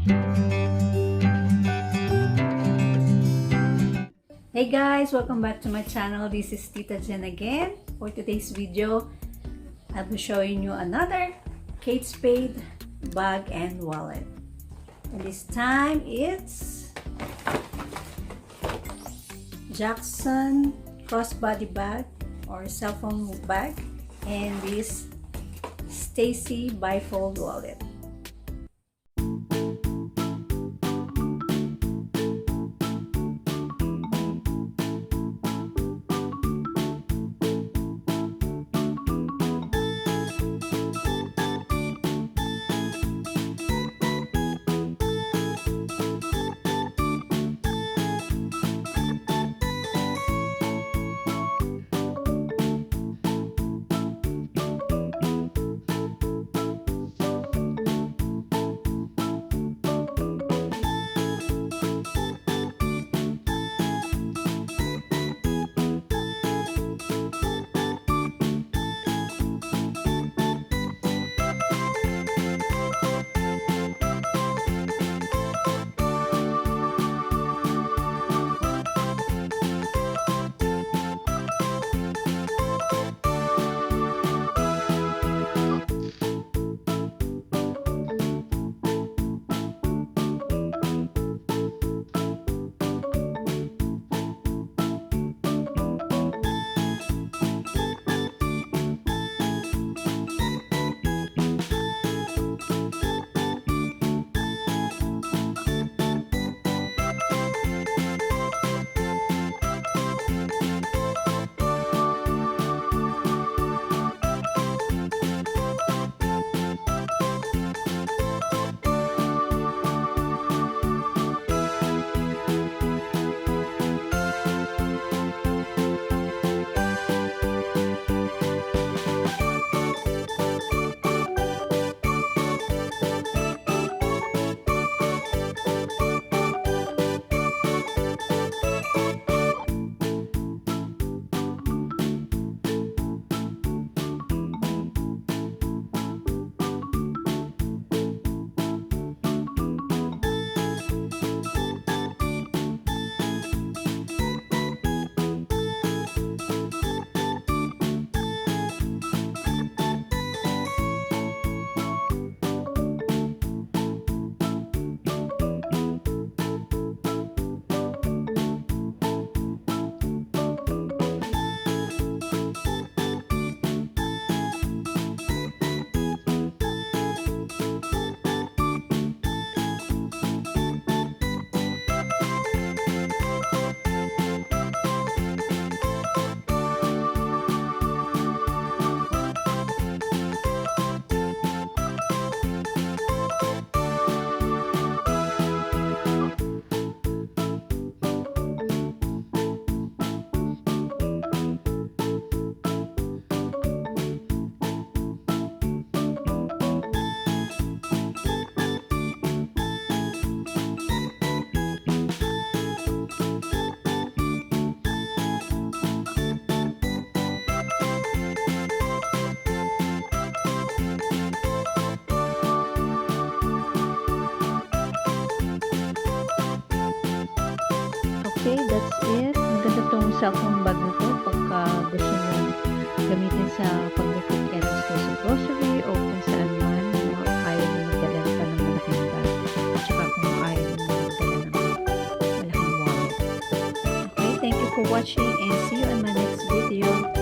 Hey guys, welcome back to my channel. This is Tita Jen again. For today's video, I'll be showing you another KATE Spade bag and wallet. And this time it's Jackson Crossbody bag or Cellphone bag and this Staci bifold wallet. Okay, that's it. Maganda tong cellphone bag nito pagka gusto nyo gamitin sa pag-repeat errands ko sa grocery o kung saan man ayaw nyo magdala pa ng malaking bag at saka kung ayaw nyo magdala ng malaking wallet. Okay, thank you for watching and see you in my next video.